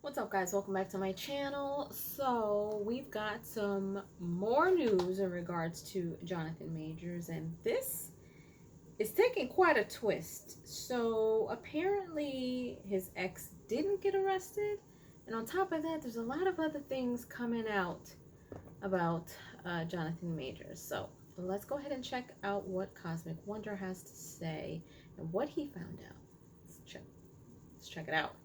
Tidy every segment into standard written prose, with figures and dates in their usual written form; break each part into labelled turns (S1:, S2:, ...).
S1: What's up, guys? Welcome back to my channel. So we've got some more news in regards to Jonathan Majors, and this is taking quite a twist. So apparently his ex didn't get arrested, and on top of that, there's a lot of other things coming out about Jonathan Majors. So let's go ahead and check out what Cosmic Wonder has to say and what he found out. Let's check it out.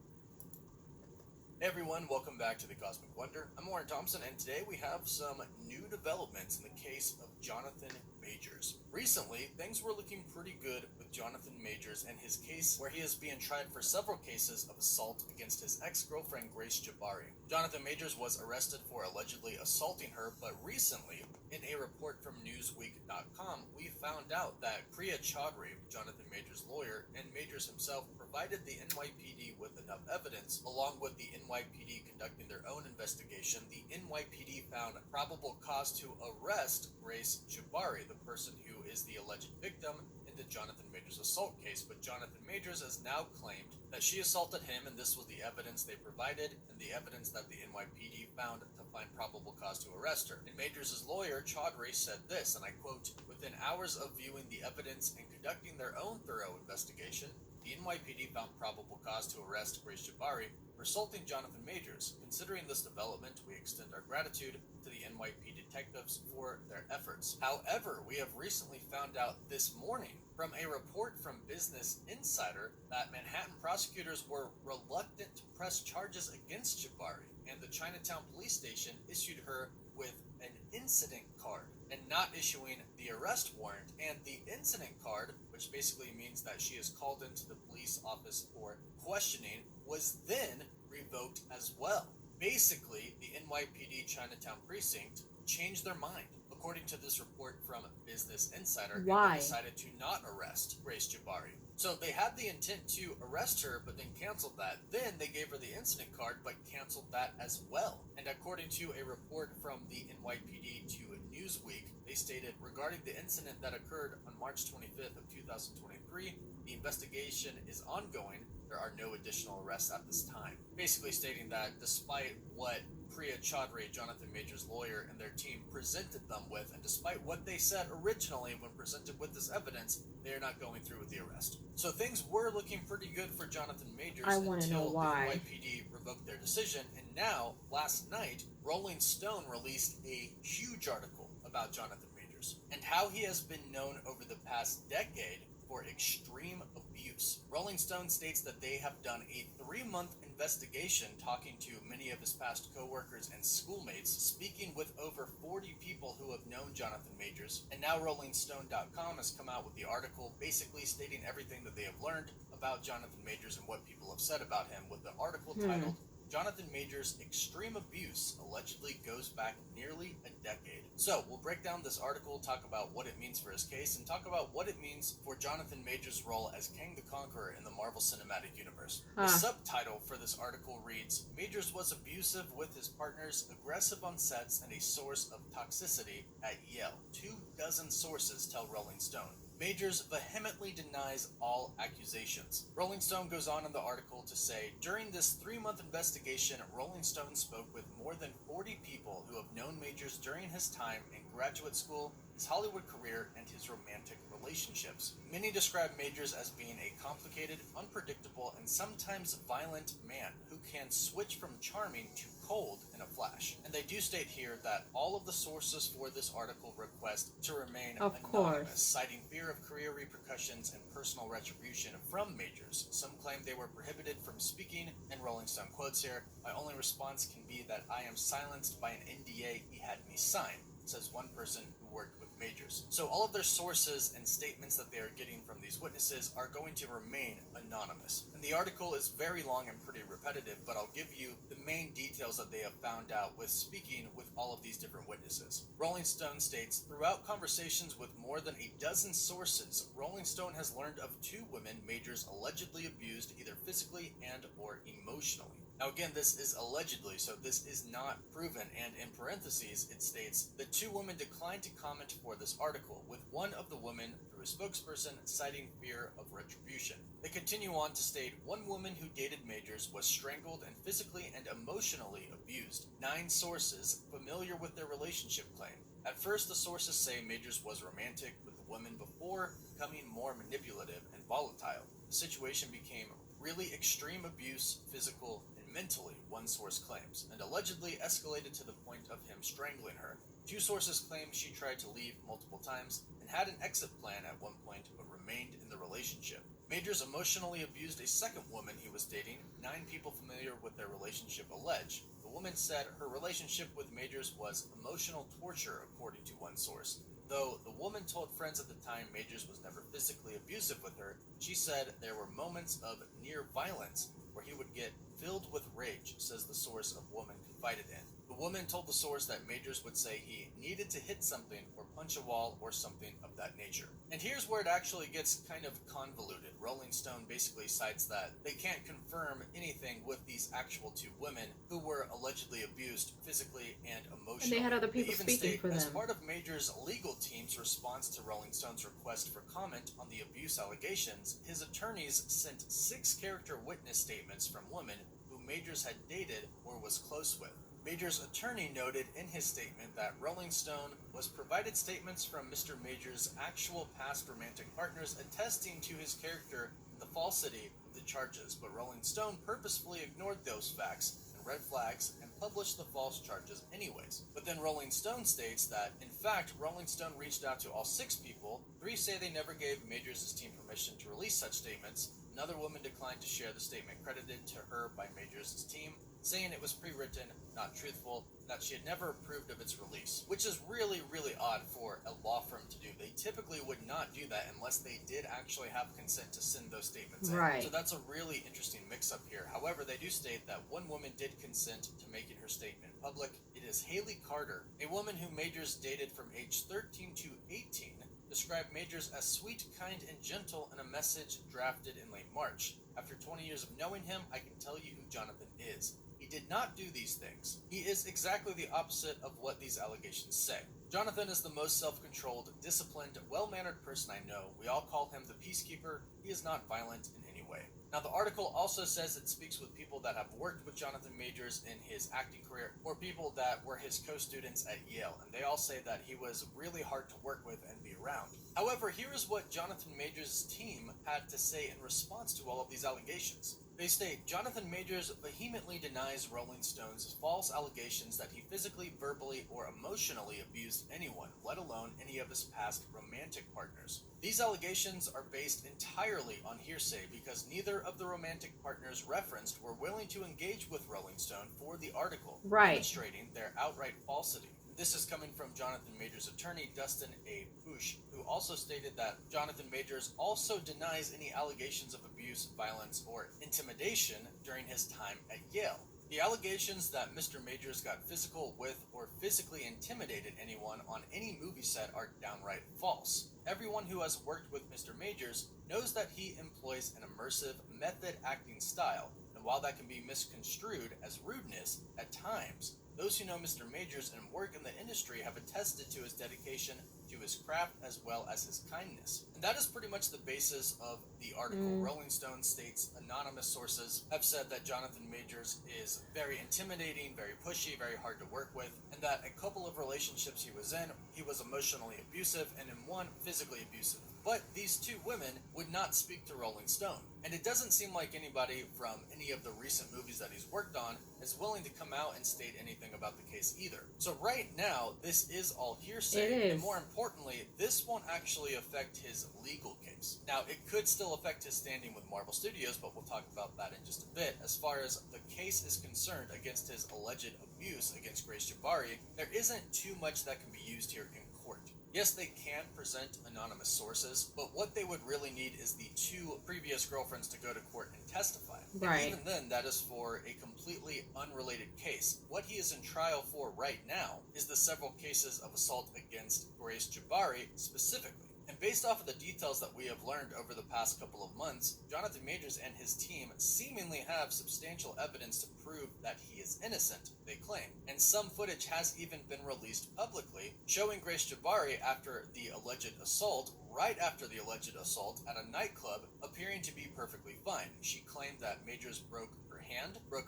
S2: Hey everyone, welcome back to the Cosmic Wonder. I'm Warren Thompson, and today we have some new developments in the case of Jonathan Majors. Recently, things were looking pretty good with Jonathan Majors and his case where he is being tried for several cases of assault against his ex-girlfriend Grace Jabari. Jonathan Majors was arrested for allegedly assaulting her, but recently, in a report from Newsweek.com, we found out that Priya Chaudhry, Jonathan Majors' lawyer, and Majors himself provided the NYPD with enough evidence, along with the NYPD conducting their own investigation. The NYPD found probable cause to arrest Grace Jabari, the person who is the alleged victim in the Jonathan Majors assault case. But Jonathan Majors has now claimed that she assaulted him, and this was the evidence they provided and the evidence that the NYPD found to find probable cause to arrest her. And Majors' lawyer, Chaudhry, said this, and I quote, "Within hours of viewing the evidence and conducting their own thorough investigation, the NYPD found probable cause to arrest Grace Jabari for assaulting Jonathan Majors. Considering this development, we extend our gratitude to the NYPD detectives for their efforts." However, we have recently found out this morning from a report from Business Insider that Manhattan prosecutors were reluctant to press charges against Jabari, and the Chinatown police station issued her with an incident card and not issuing the arrest warrant. And the incident card, which basically means that she is called into the police office for questioning, was then revoked as well. Basically, the NYPD Chinatown precinct changed their mind. According to this report from Business Insider,
S1: Why?
S2: they decided to not arrest Grace Jabari. So they had the intent to arrest her, but then canceled that. Then they gave her the incident card, but canceled that as well. And according to a report from the NYPD to Newsweek, they stated, regarding the incident that occurred on March 25th of 2023, the investigation is ongoing. There are no additional arrests at this time. Basically stating that despite what Priya Chaudhry, Jonathan Majors' lawyer, and their team presented them with, and despite what they said originally when presented with this evidence, they are not going through with the arrest. So things were looking pretty good for Jonathan Majors until the NYPD revoked their decision. And now, last night, Rolling Stone released a huge article about Jonathan Majors and how he has been known over the past decade for extreme abuse. Rolling Stone states that they have done a 3-month investigation, talking to many of his past co-workers and schoolmates, speaking with over 40 people who have known Jonathan Majors, and now RollingStone.com has come out with the article basically stating everything that they have learned about Jonathan Majors and what people have said about him, with the article titled, "Jonathan Majors' extreme abuse allegedly goes back nearly a decade." So we'll break down this article, talk about what it means for his case, and talk about what it means for Jonathan Majors' role as Kang the Conqueror in the Marvel Cinematic Universe. The subtitle for this article reads, "Majors was abusive with his partners, aggressive on sets, and a source of toxicity at Yale." 24 sources tell Rolling Stone. Majors vehemently denies all accusations. Rolling Stone goes on in the article to say, during this 3-month investigation, Rolling Stone spoke with more than 40 people who have known Majors during his time in graduate school, his Hollywood career, and his romantic relationships. Many describe Majors as being a complicated, unpredictable, and sometimes violent man who can switch from charming to cold in a flash. And they do state here that all of the sources for this article request to remain anonymous, citing fear of career repercussions and personal retribution from Majors. Some claim they were prohibited from speaking, and Rolling Stone quotes here, "My only response can be that I am silenced by an NDA he had me sign," says one person who worked with Majors. So all of their sources and statements that they are getting from these witnesses are going to remain anonymous. And the article is very long and pretty repetitive, but I'll give you the main details that they have found out with speaking with all of these different witnesses. Rolling Stone states, throughout conversations with more than a dozen sources, Rolling Stone has learned of 2 women Majors allegedly abused either physically and or emotionally. Now again, this is allegedly, so this is not proven, and in parentheses it states, the two women declined to comment for this article, with one of the women, through a spokesperson, citing fear of retribution. They continue on to state, one woman who dated Majors was strangled and physically and emotionally abused. 9 sources familiar with their relationship claim. At first, the sources say Majors was romantic with the women before becoming more manipulative and volatile. The situation became really extreme abuse, physical, and mentally, one source claims, and allegedly escalated to the point of him strangling her. 2 sources claim she tried to leave multiple times and had an exit plan at one point but remained in the relationship. Majors emotionally abused a second woman he was dating, 9 people familiar with their relationship allege. The woman said her relationship with Majors was emotional torture, according to one source. Though the woman told friends at the time Majors was never physically abusive with her, she said there were moments of near violence where he would get filled with rage, says the source of woman confided in. The woman told the source that Majors would say he needed to hit something or punch a wall or something of that nature. And here's where it actually gets kind of convoluted. Rolling Stone basically cites that they can't confirm anything with these actual 2 women who were allegedly abused physically and emotionally.
S1: And they had other people
S2: even
S1: speaking for them.
S2: As part of Majors' legal team's response to Rolling Stone's request for comment on the abuse allegations, his attorneys sent 6 character witness statements from women who Majors had dated or was close with. Majors' attorney noted in his statement that Rolling Stone was provided statements from Mr. Majors' actual past romantic partners attesting to his character and the falsity of the charges, but Rolling Stone purposefully ignored those facts and red flags and published the false charges anyways. But then Rolling Stone states that, in fact, Rolling Stone reached out to all 6 people. 3 say they never gave Majors' team permission to release such statements. Another woman declined to share the statement credited to her by Majors' team, saying it was pre-written, not truthful, that she had never approved of its release, which is really, really odd for a law firm to do. They typically would not do that unless they did actually have consent to send those statements in.
S1: Right.
S2: So that's a really interesting mix-up here. However, they do state that one woman did consent to making her statement public. It is Haley Carter, a woman who Majors dated from age 13 to 18, described Majors as sweet, kind, and gentle in a message drafted in late March. After 20 years of knowing him, I can tell you who Jonathan is. He did not do these things. He is exactly the opposite of what these allegations say. Jonathan is the most self-controlled, disciplined, well-mannered person I know. We all call him the peacekeeper. He is not violent in any way. Now, the article also says it speaks with people that have worked with Jonathan Majors in his acting career, or people that were his co-students at Yale, and they all say that he was really hard to work with and be around. However, here is what Jonathan Majors' team had to say in response to all of these allegations. They state, Jonathan Majors vehemently denies Rolling Stone's false allegations that he physically, verbally, or emotionally abused anyone, let alone any of his past romantic partners. These allegations are based entirely on hearsay because neither of the romantic partners referenced were willing to engage with Rolling Stone for the article, demonstrating their outright falsity. This is coming from Jonathan Majors' attorney, Dustin A. Bush, who also stated that Jonathan Majors also denies any allegations of abuse, violence, or intimidation during his time at Yale. The allegations that Mr. Majors got physical with or physically intimidated anyone on any movie set are downright false. Everyone who has worked with Mr. Majors knows that he employs an immersive, method acting style, and while that can be misconstrued as rudeness at times, those who know Mr. Majors and work in the industry have attested to his dedication to his craft as well as his kindness. And that is pretty much the basis of the article. Rolling Stone states anonymous sources have said that Jonathan Majors is very intimidating, very pushy, very hard to work with, and that a couple of relationships he was in, he was emotionally abusive, and in one, physically abusive. But these 2 women would not speak to Rolling Stone. And it doesn't seem like anybody from any of the recent movies that he's worked on is willing to come out and state anything about the case either. So right now, this is all hearsay.
S1: It is.
S2: And more importantly, this won't actually affect his legal case. Now, it could still affect his standing with Marvel Studios, but we'll talk about that in just a bit. As far as the case is concerned against his alleged abuse against Grace Jabari, there isn't too much that can be used here in court. Yes, they can present anonymous sources, but what they would really need is the 2 previous girlfriends to go to court and testify.
S1: Right.
S2: And even then, that is for a completely unrelated case. What he is in trial for right now is the several cases of assault against Grace Jabari specifically. And based off of the details that we have learned over the past couple of months, Jonathan Majors and his team seemingly have substantial evidence to prove that he is innocent, they claim. And some footage has even been released publicly, showing Grace Jabari after the alleged assault, right after the alleged assault at a nightclub, appearing to be perfectly fine. She claimed that Majors broke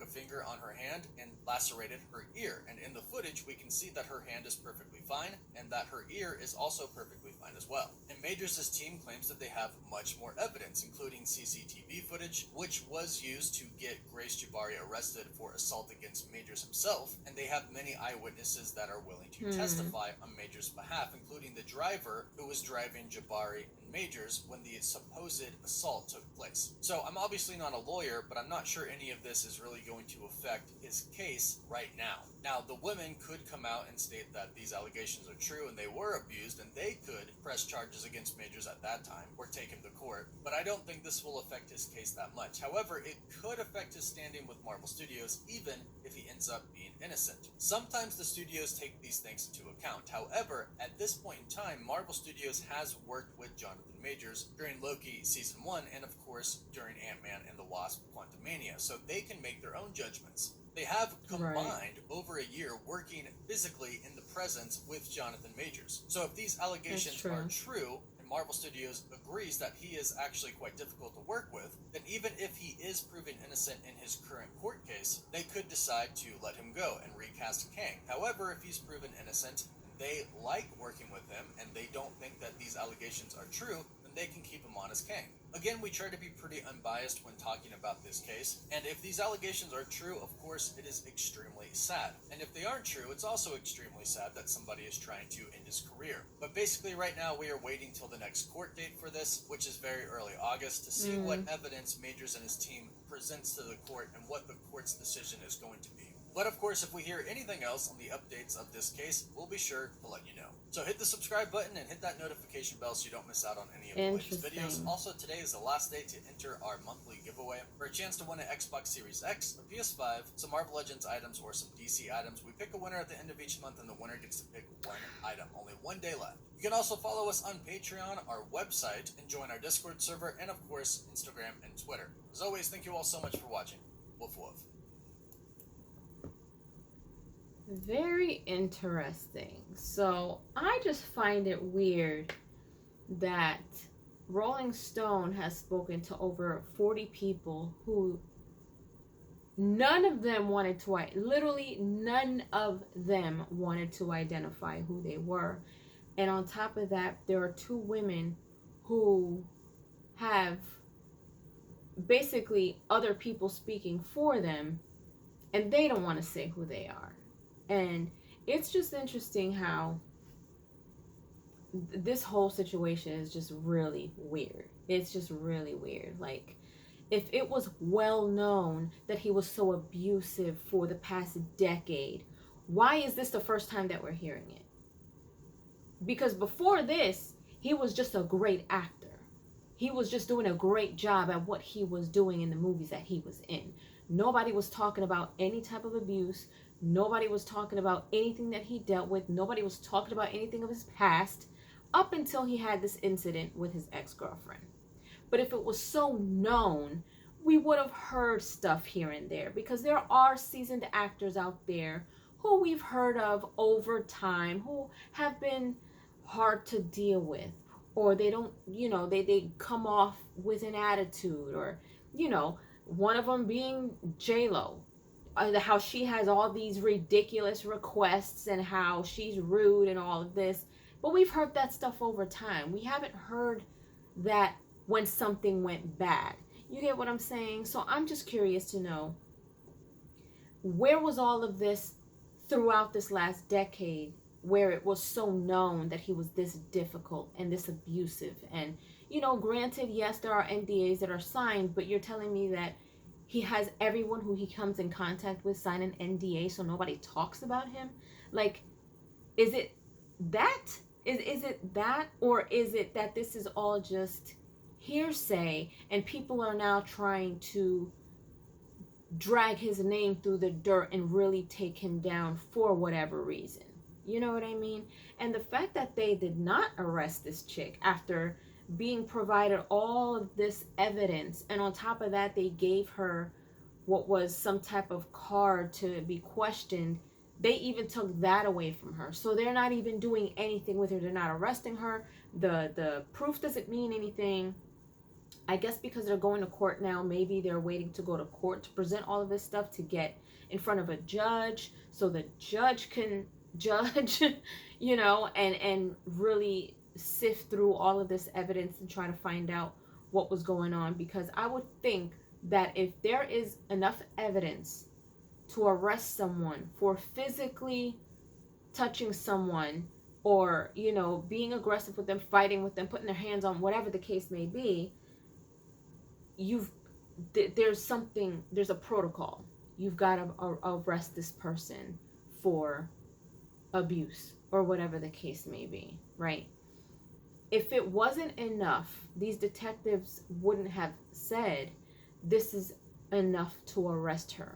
S2: a finger on her hand, and lacerated her ear. And in the footage, we can see that her hand is perfectly fine, and that her ear is also perfectly fine as well. And Majors' team claims that they have much more evidence, including CCTV footage, which was used to get Grace Jabari arrested for assault against Majors himself, and they have many eyewitnesses that are willing to testify on Majors' behalf, including the driver who was driving Jabari and Majors when the supposed assault took place. So I'm obviously not a lawyer, but I'm not sure any of this is really going to affect his case right now. Now, the women could come out and state that these allegations are true and they were abused, and they could press charges against Majors at that time or take him to court, but I don't think this will affect his case that much. However, it could affect his standing with Marvel Studios, even if he ends up being innocent. Sometimes the studios take these things into account. However, at this point in time, Marvel Studios has worked with Jonathan Majors during Loki Season 1 and, of course, during Ant-Man and the Wasp: Quantumania, so they can make their own judgments. They have combined over a year working physically in the presence with Jonathan Majors. So if these allegations are true, and Marvel Studios agrees that he is actually quite difficult to work with, then even if he is proven innocent in his current court case, they could decide to let him go and recast Kang. However, if he's proven innocent, they like working with him, and they don't think that these allegations are true, then they can keep him on as Kang. Again, we try to be pretty unbiased when talking about this case, and if these allegations are true, of course, it is extremely sad. And if they aren't true, it's also extremely sad that somebody is trying to end his career. But basically, right now, we are waiting till the next court date for this, which is very early August, to see what evidence Majors and his team presents to the court and what the court's decision is going to be. But of course, if we hear anything else on the updates of this case, we'll be sure to let you know. So hit the subscribe button and hit that notification bell so you don't miss out on any of the latest videos. Also, today is the last day to enter our monthly giveaway for a chance to win an Xbox Series X, a PS5, some Marvel Legends items, or some DC items. We pick a winner at the end of each month, and the winner gets to pick one item. Only one day left. You can also follow us on Patreon, our website, and join our Discord server, and of course, Instagram and Twitter. As always, thank you all so much for watching. Woof woof.
S1: Very interesting. So I just find it weird that Rolling Stone has spoken to over 40 people who none of them wanted to, literally none of them wanted to identify who they were. And on top of that, there are two women who have basically other people speaking for them, and they don't want to say who they are. And it's just interesting how this whole situation is just really weird. It's just really weird. Like, if it was well known that he was so abusive for the past decade, why is this the first time that we're hearing it? Because before this, he was just a great actor. He was just doing a great job at what he was doing in the movies that he was in. Nobody was talking about any type of abuse. Nobody was talking about anything that he dealt with. Nobody was talking about anything of his past up until he had this incident with his ex-girlfriend. But if it was so known, we would have heard stuff here and there, because there are seasoned actors out there who we've heard of over time who have been hard to deal with, or they don't, they come off with an attitude, or, one of them being J-Lo. How she has all these ridiculous requests and how she's rude and all of this. But we've heard that stuff over time. We haven't heard that when something went bad. You get what I'm saying? So I'm just curious to know, where was all of this throughout this last decade, where it was so known that he was this difficult and this abusive? And, granted, yes, there are NDAs that are signed, but you're telling me that he has everyone who he comes in contact with sign an NDA so nobody talks about him? Like, is it that? Is it that? Or is it that this is all just hearsay and people are now trying to drag his name through the dirt and really take him down for whatever reason? You know what I mean? And the fact that they did not arrest this chick after being provided all of this evidence, and on top of that, they gave her what was some type of card to be questioned. They even took that away from her. So they're not even doing anything with her. They're not arresting her. The proof doesn't mean anything. I guess because they're going to court now, maybe they're waiting to go to court to present all of this stuff to get in front of a judge so the judge can judge, you know, and really sift through all of this evidence and try to find out what was going on. Because I would think that if there is enough evidence to arrest someone for physically touching someone, or, you know, being aggressive with them, fighting with them, putting their hands on, whatever the case may be, there's a protocol. You've got to arrest this person for abuse or whatever the case may be, right? If it wasn't enough, these detectives wouldn't have said this is enough to arrest her.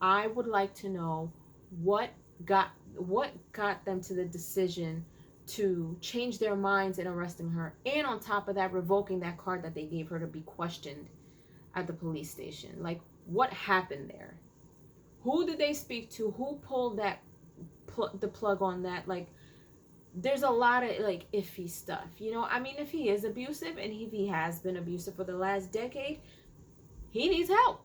S1: I would like to know what got them to the decision to change their minds in arresting her, and on top of that, revoking that card that they gave her to be questioned at the police station. Like, what happened there? Who did they speak to? Who pulled that the plug on that? Like, there's a lot of like iffy stuff, you know. I mean, if he is abusive, and if he has been abusive for the last decade, he needs help.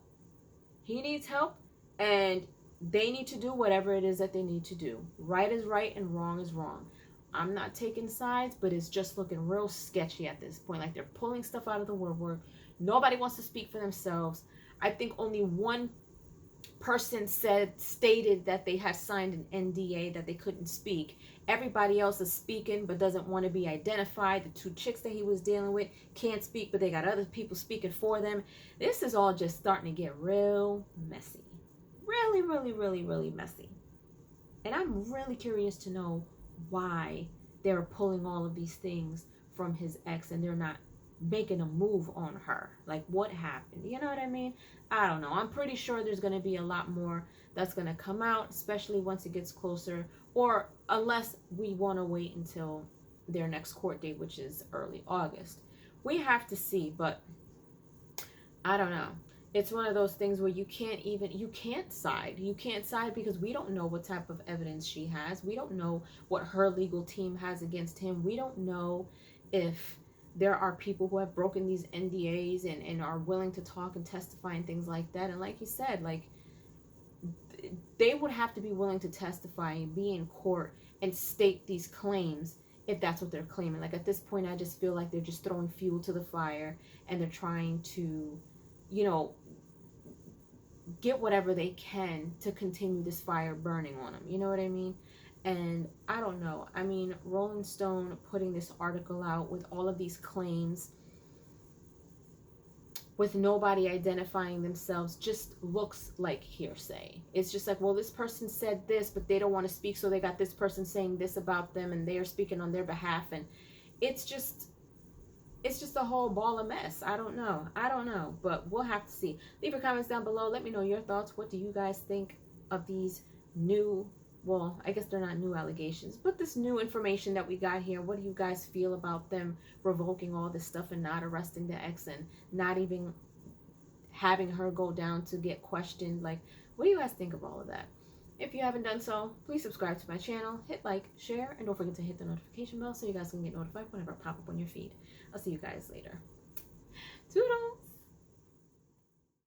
S1: He needs help, and they need to do whatever it is that they need to do. Right is right and wrong is wrong. I'm not taking sides, but it's just looking real sketchy at this point. Like, they're pulling stuff out of the woodwork. Nobody wants to speak for themselves. I think only one person stated that they had signed an NDA that they couldn't speak. Everybody else is speaking but doesn't want to be identified. The two chicks that he was dealing with can't speak, but they got other people speaking for them. This is all just starting to get real messy. Really, really, really, really messy. And I'm really curious to know why they're pulling all of these things from his ex and they're not making a move on her. Like, what happened? You know what I mean? I don't know. I'm pretty sure there's going to be a lot more that's going to come out, especially once it gets closer, or unless we want to wait until their next court date, which is early August. We have to see, but I don't know. It's one of those things where you can't side. You can't side because we don't know what type of evidence she has. We don't know what her legal team has against him. We don't know if there are people who have broken these NDAs and are willing to talk and testify and things like that. And like you said, like, they would have to be willing to testify and be in court and state these claims if that's what they're claiming. Like, at this point, I just feel like they're just throwing fuel to the fire and they're trying to, you know, get whatever they can to continue this fire burning on them. You know what I mean? And I don't know. I mean, Rolling Stone putting this article out with all of these claims with nobody identifying themselves just looks like hearsay. It's just like, well, this person said this, but they don't want to speak, so they got this person saying this about them, and they are speaking on their behalf, and it's just a whole ball of mess. I don't know, but we'll have to see. Leave your comments down below. Let me know your thoughts. What do you guys think of these new, well, I guess they're not new allegations, but this new information that we got here? What do you guys feel about them revoking all this stuff and not arresting the ex and not even having her go down to get questioned? Like, what do you guys think of all of that? If you haven't done so, please subscribe to my channel, hit like, share, and don't forget to hit the notification bell so you guys can get notified whenever I pop up on your feed. I'll see you guys later. Toodles!